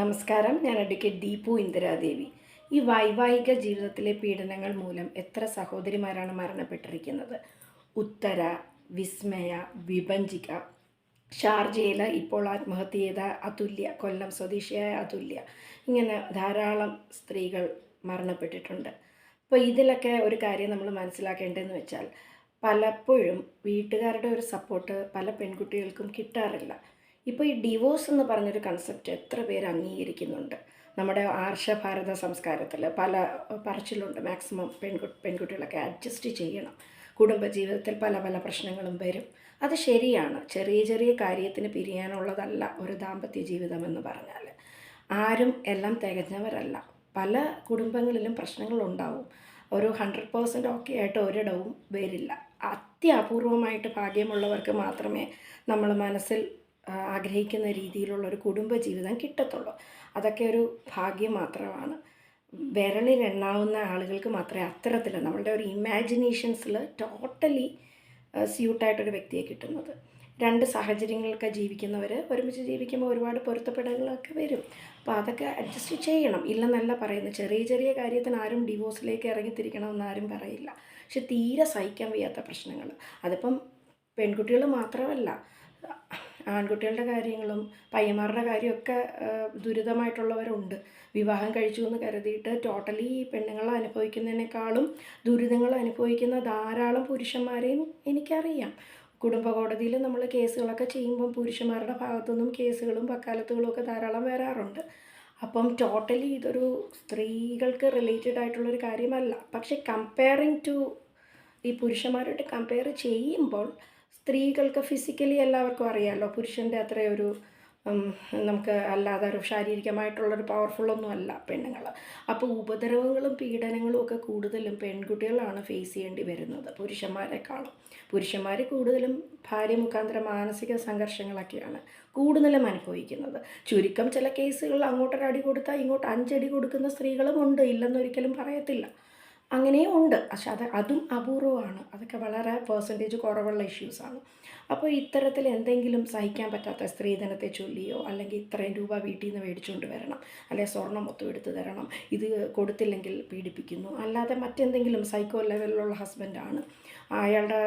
നമസ്കാരം. ഞാൻ അഡ്വക്കേറ്റ് ദീപു ഇന്ദിരാദേവി. ഈ വൈവാഹിക ജീവിതത്തിലെ പീഡനങ്ങൾ മൂലം എത്ര സഹോദരിമാരാണ് മരണപ്പെട്ടിരിക്കുന്നത്? ഉത്തര, വിസ്മയ, വിഭജിക, ഷാർജയിൽ ഇപ്പോൾ ആത്മഹത്യ ചെയ്ത അതുല്യ, കൊല്ലം സ്വദേശിയായ അതുല്യ, ഇങ്ങനെ ധാരാളം സ്ത്രീകൾ മരണപ്പെട്ടിട്ടുണ്ട്. അപ്പോൾ ഇതിലൊക്കെ ഒരു കാര്യം നമ്മൾ മനസ്സിലാക്കേണ്ടതെന്ന് വെച്ചാൽ, പലപ്പോഴും വീട്ടുകാരുടെ ഒരു സപ്പോർട്ട് പല പെൺകുട്ടികൾക്കും കിട്ടാറില്ല. ഇപ്പോൾ ഈ ഡിവോഴ്സ് എന്ന് പറഞ്ഞൊരു കൺസെപ്റ്റ് എത്ര പേര് അംഗീകരിക്കുന്നുണ്ട്? നമ്മുടെ ആർഷഭാരത സംസ്കാരത്തിൽ പല പറച്ചിലുണ്ട്. മാക്സിമം പെൺകുട്ടികളൊക്കെ അഡ്ജസ്റ്റ് ചെയ്യണം, കുടുംബജീവിതത്തിൽ പല പല പ്രശ്നങ്ങളും വരും. അത് ശരിയാണ്. ചെറിയ ചെറിയ കാര്യത്തിന് പിരിയാനുള്ളതല്ല ഒരു ദാമ്പത്യ ജീവിതം എന്ന് പറഞ്ഞാൽ. ആരും എല്ലാം തികഞ്ഞവരല്ല. പല കുടുംബങ്ങളിലും പ്രശ്നങ്ങളുണ്ടാവും. ഒരു 100% ഓക്കെ ആയിട്ട് ഒരിടവും വരില്ല. അത്യപൂർവമായിട്ട് ഭാഗ്യമുള്ളവർക്ക് മാത്രമേ നമ്മൾ മനസ്സിൽ ആഗ്രഹിക്കുന്ന രീതിയിലുള്ളൊരു കുടുംബജീവിതം കിട്ടത്തുള്ളൂ. അതൊക്കെ ഒരു ഭാഗ്യം മാത്രമാണ്. വിരലിൽ എണ്ണാവുന്ന ആളുകൾക്ക് മാത്രമേ അത്തരത്തിൽ നമ്മളുടെ ഒരു ഇമാജിനേഷൻസിൽ ടോട്ടലി സ്യൂട്ടായിട്ടൊരു വ്യക്തിയെ കിട്ടുന്നത്. രണ്ട് സാഹചര്യങ്ങളൊക്കെ ജീവിക്കുന്നവർ ഒരുമിച്ച് ജീവിക്കുമ്പോൾ ഒരുപാട് പൊരുത്തപ്പെടലുകളൊക്കെ വരും. അപ്പോൾ അതൊക്കെ അഡ്ജസ്റ്റ് ചെയ്യണം. ഇല്ലെന്നല്ല പറയുന്നത്. ചെറിയ ചെറിയ കാര്യത്തിന് ആരും ഡിവോഴ്സിലേക്ക് ഇറങ്ങിത്തിരിക്കണമെന്ന് ആരും പറയില്ല. പക്ഷെ തീരെ സഹിക്കാൻ വയ്യാത്ത പ്രശ്നങ്ങൾ, അതിപ്പം പെൺകുട്ടികൾ മാത്രമല്ല, ആൺകുട്ടികളുടെ കാര്യങ്ങളും പയ്യന്മാരുടെ കാര്യമൊക്കെ ദുരിതമായിട്ടുള്ളവരുണ്ട്. വിവാഹം കഴിച്ചു എന്ന് കരുതിയിട്ട് ടോട്ടലി പെണ്ണുങ്ങൾ അനുഭവിക്കുന്നതിനേക്കാളും ദുരിതങ്ങൾ അനുഭവിക്കുന്ന ധാരാളം പുരുഷന്മാരെയും എനിക്കറിയാം. കുടുംബ കോടതിയിൽ നമ്മൾ കേസുകളൊക്കെ ചെയ്യുമ്പം പുരുഷന്മാരുടെ ഭാഗത്തുനിന്നും കേസുകളും വക്കാലത്തുകളും ഒക്കെ ധാരാളം വരാറുണ്ട്. അപ്പം ടോട്ടലി ഇതൊരു സ്ത്രീകൾക്ക് റിലേറ്റഡ് ആയിട്ടുള്ളൊരു കാര്യമല്ല. പക്ഷേ കമ്പയറിങ് ടു ഈ പുരുഷന്മാരോട്ട് കമ്പയർ ചെയ്യുമ്പോൾ സ്ത്രീകൾക്ക് ഫിസിക്കലി എല്ലാവർക്കും അറിയാമല്ലോ, പുരുഷൻ്റെ അത്രയൊരു നമുക്ക് അല്ലാതെ ഒരു ശാരീരികമായിട്ടുള്ളൊരു പവർഫുള്ളൊന്നും അല്ല പെണ്ണുങ്ങൾ. അപ്പോൾ ഉപദ്രവങ്ങളും പീഡനങ്ങളും ഒക്കെ കൂടുതലും പെൺകുട്ടികളാണ് ഫേസ് ചെയ്യേണ്ടി വരുന്നത് പുരുഷന്മാരെക്കാളും. പുരുഷന്മാർ കൂടുതലും ഭാര്യ മുഖാന്തരം മാനസിക സംഘർഷങ്ങളൊക്കെയാണ് കൂടുതലും അനുഭവിക്കുന്നത്. ചുരുക്കം ചില കേസുകളിൽ അങ്ങോട്ടൊരടി കൊടുത്താൽ ഇങ്ങോട്ട് 5 അടി കൊടുക്കുന്ന സ്ത്രീകളും ഉണ്ട്, ഇല്ലെന്നൊരിക്കലും പറയത്തില്ല. അങ്ങനെയും ഉണ്ട്. പക്ഷെ അതും അപൂർവമാണ്. അതൊക്കെ വളരെ പെർസെൻറ്റേജ് കുറവുള്ള ഇഷ്യൂസാണ്. അപ്പോൾ ഇത്തരത്തിൽ എന്തെങ്കിലും സഹിക്കാൻ പറ്റാത്ത സ്ത്രീധനത്തെ ചൊല്ലിയോ, അല്ലെങ്കിൽ ഇത്രയും രൂപ വീട്ടിൽ നിന്ന് മേടിച്ചുകൊണ്ട് വരണം, അല്ലെങ്കിൽ സ്വർണ്ണം മൊത്തം എടുത്ത് തരണം, ഇത് കൊടുത്തില്ലെങ്കിൽ പീഡിപ്പിക്കുന്നു, അല്ലാതെ മറ്റെന്തെങ്കിലും സൈക്കോ ലെവലിലുള്ള ഹസ്ബൻഡാണ്, അയാളുടെ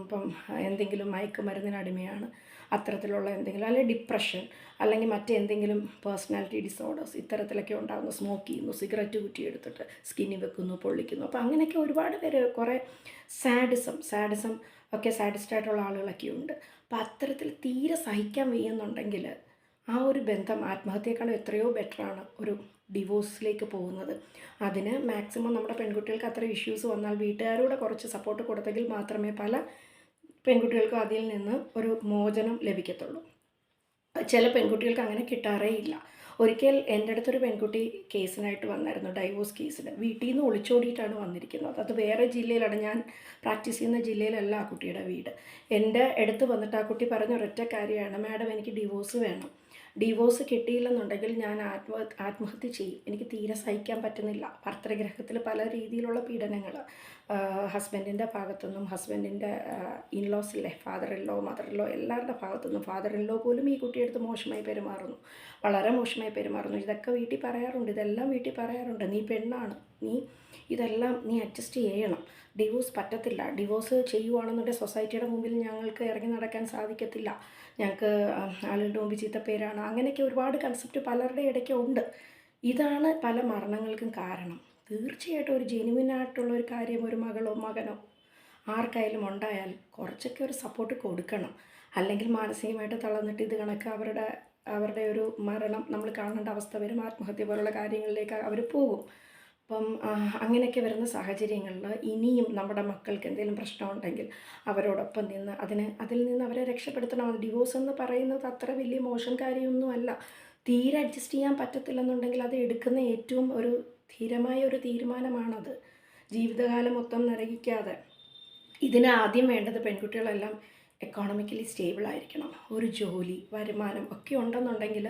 ഇപ്പം എന്തെങ്കിലും മയക്കുമരുന്നിന് അടിമയാണ്, അത്തരത്തിലുള്ള എന്തെങ്കിലും, അല്ലെങ്കിൽ ഡിപ്രഷൻ, അല്ലെങ്കിൽ മറ്റെന്തെങ്കിലും പേഴ്സണാലിറ്റി ഡിസോർഡേഴ്സ്, ഇത്തരത്തിലൊക്കെ ഉണ്ടാകുന്നു. സ്മോക്ക് ചെയ്യുന്നു, സിഗരറ്റ് കുറ്റി എടുത്തിട്ട് സ്കിന്നി വെക്കുന്നു, പൊള്ളിക്കുന്നു. അപ്പോൾ അങ്ങനെയൊക്കെ ഒരുപാട് പേര്, കുറേ സാഡിസം ഒക്കെ സാഡിസ്റ്റായിട്ടുള്ള ആളുകളൊക്കെ ഉണ്ട്. അപ്പോൾ അത്തരത്തിൽ തീരെ സഹിക്കാൻ വയ്യുന്നുണ്ടെങ്കിൽ ആ ഒരു ബന്ധം ആത്മഹത്യയേക്കാളും എത്രയോ ബെറ്ററാണ് ഒരു ഡിവോഴ്സിലേക്ക് പോകുന്നത്. അതിന് മാക്സിമം നമ്മുടെ പെൺകുട്ടികൾക്ക് അത്ര ഇഷ്യൂസ് വന്നാൽ വീട്ടുകാരോട് കുറച്ച് സപ്പോർട്ട് കൊടുത്തെങ്കിൽ മാത്രമേ പല പെൺകുട്ടികൾക്കും അതിൽ നിന്ന് ഒരു മോചനം ലഭിക്കത്തുള്ളൂ. ചില പെൺകുട്ടികൾക്ക് അങ്ങനെ കിട്ടാറേ ഇല്ല. ഒരിക്കൽ എൻ്റെ അടുത്തൊരു പെൺകുട്ടി കേസിനായിട്ട് വന്നായിരുന്നു, ഡൈവോഴ്സ് കേസിന്. വീട്ടിൽ നിന്ന് ഒളിച്ചോടിയിട്ടാണ് വന്നിരിക്കുന്നത്. അത് വേറെ ജില്ലയിലാണ്, ഞാൻ പ്രാക്ടീസ് ചെയ്യുന്ന ജില്ലയിലല്ല ആ കുട്ടിയുടെ വീട്. എൻ്റെ അടുത്ത് വന്നിട്ട് ആ കുട്ടി പറഞ്ഞ ഒരൊറ്റ കാര്യമാണ്, മാഡം എനിക്ക് ഡിവോഴ്സ് വേണം. ഡിവോഴ്സ് കിട്ടിയില്ലെന്നുണ്ടെങ്കിൽ ഞാൻ ആത്മഹത്യ ചെയ്യും. എനിക്ക് തീരെ സഹിക്കാൻ പറ്റുന്നില്ല. ഭർത്തൃഗ്രഹത്തിൽ പല രീതിയിലുള്ള പീഡനങ്ങൾ, ഹസ്ബൻഡിൻ്റെ ഭാഗത്തുനിന്നും, ഹസ്ബൻഡിൻ്റെ ഇൻലോസില്ലേ, ഫാദർ ഇൻലോ, മദർ ഇൻലോ, എല്ലാവരുടെ ഭാഗത്തുനിന്നും. ഫാദർ ഇൻലോ പോലും ഈ കുട്ടിയെടുത്ത് മോശമായി പെരുമാറുന്നു, വളരെ മോശമായി പെരുമാറുന്നു. ഇതൊക്കെ വീട്ടിൽ പറയാറുണ്ട്, ഇതെല്ലാം വീട്ടിൽ പറയാറുണ്ട്. നീ പെണ്ണാണ്, ഇതെല്ലാം നീ അഡ്ജസ്റ്റ് ചെയ്യണം. ഡിവോഴ്സ് പറ്റത്തില്ല. ഡിവോഴ്സ് ചെയ്യുവാണെന്നുണ്ടെങ്കിൽ സൊസൈറ്റിയുടെ മുമ്പിൽ ഞങ്ങൾക്ക് ഇറങ്ങി നടക്കാൻ സാധിക്കത്തില്ല, ഞങ്ങൾക്ക് ആളുകളുടെ മുമ്പിൽ ചീത്തപ്പേരാണ്. അങ്ങനെയൊക്കെ ഒരുപാട് കൺസെപ്റ്റ് പലരുടെ ഇടയ്ക്ക് ഉണ്ട്. ഇതാണ് പല മരണങ്ങൾക്കും കാരണം. തീർച്ചയായിട്ടും ഒരു ജെനുവിനായിട്ടുള്ള ഒരു കാര്യം ഒരു മകളോ മകനോ ആർക്കായാലും ഉണ്ടായാൽ കുറച്ചൊക്കെ ഒരു സപ്പോർട്ട് കൊടുക്കണം. അല്ലെങ്കിൽ മാനസികമായിട്ട് തളർന്നിട്ട് ഇത് കണക്ക് അവരുടെ ഒരു മരണം നമ്മൾ കാണേണ്ട അവസ്ഥ വരും. ആത്മഹത്യ പോലുള്ള കാര്യങ്ങളിലേക്ക് അവർ പോകും. അപ്പം അങ്ങനെയൊക്കെ വരുന്ന സാഹചര്യങ്ങളിൽ ഇനിയും നമ്മുടെ മക്കൾക്ക് എന്തെങ്കിലും പ്രശ്നമുണ്ടെങ്കിൽ അവരോടൊപ്പം നിന്ന് അതിൽ നിന്ന് അവരെ രക്ഷപ്പെടുത്തണം. ഡിവോഴ്സ് എന്ന് പറയുന്നത് അത്ര വലിയ മോശം കാര്യമൊന്നുമല്ല. തീരെ അഡ്ജസ്റ്റ് ചെയ്യാൻ പറ്റത്തില്ലെന്നുണ്ടെങ്കിൽ അത് എടുക്കുന്ന ഏറ്റവും ഒരു ധീരമായ ഒരു തീരുമാനമാണത്. ജീവിതകാലം മൊത്തം നരകിക്കാതെ. ഇതിന് ആദ്യം വേണ്ടത് പെൺകുട്ടികളെല്ലാം എക്കോണമിക്കലി സ്റ്റേബിൾ ആയിരിക്കണം. ഒരു ജോലി, വരുമാനം ഒക്കെ ഉണ്ടെന്നുണ്ടെങ്കിൽ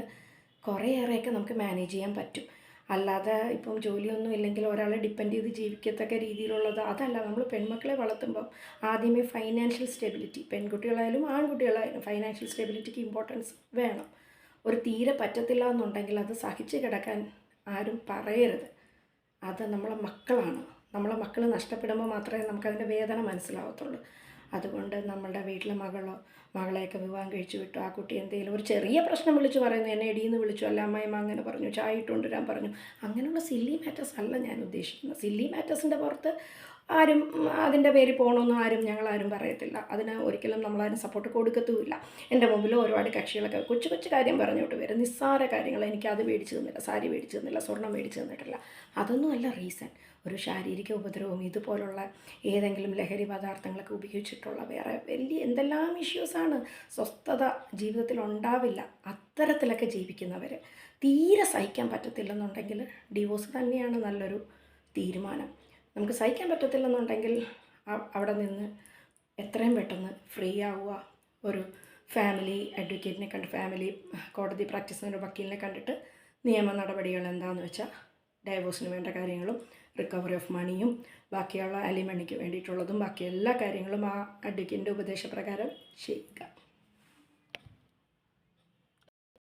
കുറേയേറെയൊക്കെ നമുക്ക് മാനേജ് ചെയ്യാൻ പറ്റും. അല്ലാതെ ഇപ്പം ജോലിയൊന്നും ഇല്ലെങ്കിൽ ഒരാളെ ഡിപ്പെൻഡ് ചെയ്ത് ജീവിക്കത്തക്ക രീതിയിലുള്ളത് അതല്ല. നമ്മൾ പെൺമക്കളെ വളർത്തുമ്പം ആദ്യമേ ഫൈനാൻഷ്യൽ സ്റ്റെബിലിറ്റി, പെൺകുട്ടികളായാലും ആൺകുട്ടികളായാലും ഫൈനാൻഷ്യൽ സ്റ്റെബിലിറ്റിക്ക് ഇമ്പോർട്ടൻസ് വേണം. ഒരു തീരെ പറ്റത്തില്ല എന്നുണ്ടെങ്കിൽ അത് സഹിച്ച് കിടക്കാൻ ആരും പറയരുത്. അത് നമ്മളെ മക്കളാണ്. നമ്മളെ മക്കൾ നഷ്ടപ്പെടുമ്പോൾ മാത്രമേ നമുക്കതിൻ്റെ വേദന മനസ്സിലാവത്തുള്ളൂ. അതുകൊണ്ട് നമ്മളുടെ വീട്ടിലെ മകളെയൊക്കെ വിവാഹം കഴിച്ചു വിട്ടു, ആ കുട്ടി എന്തെങ്കിലും ഒരു ചെറിയ പ്രശ്നം വിളിച്ചു പറയുന്നു, എന്നെ എടീന്ന് വിളിച്ചു, അല്ല അമ്മായിമ്മ അങ്ങനെ പറഞ്ഞു, ചായ ഇട്ട് കൊണ്ടുവരാൻ പറഞ്ഞു, അങ്ങനെയുള്ള സില്ലി മാറ്റേഴ്സ് അല്ല ഞാൻ ഉദ്ദേശിക്കുന്നത്. സില്ലി മാറ്റേഴ്സിൻ്റെ പുറത്ത് ആരും അതിൻ്റെ പേരിൽ പോകണമെന്നും ഞങ്ങളാരും പറയത്തില്ല. അതിന് ഒരിക്കലും നമ്മളതിന് സപ്പോർട്ട് കൊടുക്കത്തുമില്ല. എൻ്റെ മുമ്പിൽ ഒരുപാട് കക്ഷികളൊക്കെ കൊച്ചു കൊച്ചു കാര്യം പറഞ്ഞോട്ട് വരും, നിസ്സാര കാര്യങ്ങൾ, എനിക്ക് അത് മേടിച്ച് തന്നില്ല, സാരി മേടിച്ച് തന്നില്ല, സ്വർണ്ണം മേടിച്ച് തന്നിട്ടില്ല. അതൊന്നുമല്ല റീസൺ. ഒരു ശാരീരിക ഉപദ്രവവും ഇതുപോലുള്ള ഏതെങ്കിലും ലഹരി പദാർത്ഥങ്ങളൊക്കെ ഉപയോഗിച്ചിട്ടുള്ള വേറെ വലിയ എന്തെല്ലാം ഇഷ്യൂസാണ്. സ്വസ്ഥത ജീവിതത്തിൽ ഉണ്ടാവില്ല അത്തരത്തിലൊക്കെ ജീവിക്കുന്നവർ. തീരെ സഹിക്കാൻ പറ്റത്തില്ലെന്നുണ്ടെങ്കിൽ ഡിവോഴ്സ് തന്നെയാണ് നല്ലൊരു തീരുമാനം. നമുക്ക് സഹിക്കാൻ പറ്റത്തില്ലെന്നുണ്ടെങ്കിൽ അവിടെ നിന്ന് എത്രയും പെട്ടെന്ന് ഫ്രീ ആവുക. ഒരു ഫാമിലി അഡ്വക്കേറ്റിനെ കണ്ട്, ഫാമിലി കോടതി പ്രാക്ടീസിന് ഒരു വക്കീലിനെ കണ്ടിട്ട് നിയമ നടപടികൾ എന്താണെന്ന് വെച്ചാൽ ഡൈവോഴ്സിന് വേണ്ട കാര്യങ്ങളും റിക്കവറി ഓഫ് മണിയും ബാക്കിയുള്ള അലിമണിക്ക് വേണ്ടിയിട്ടുള്ളതും ബാക്കി എല്ലാ കാര്യങ്ങളും ആ അഡ്വക്കേറ്റിൻ്റെ ഉപദേശപ്രകാരം ചെയ്യുക.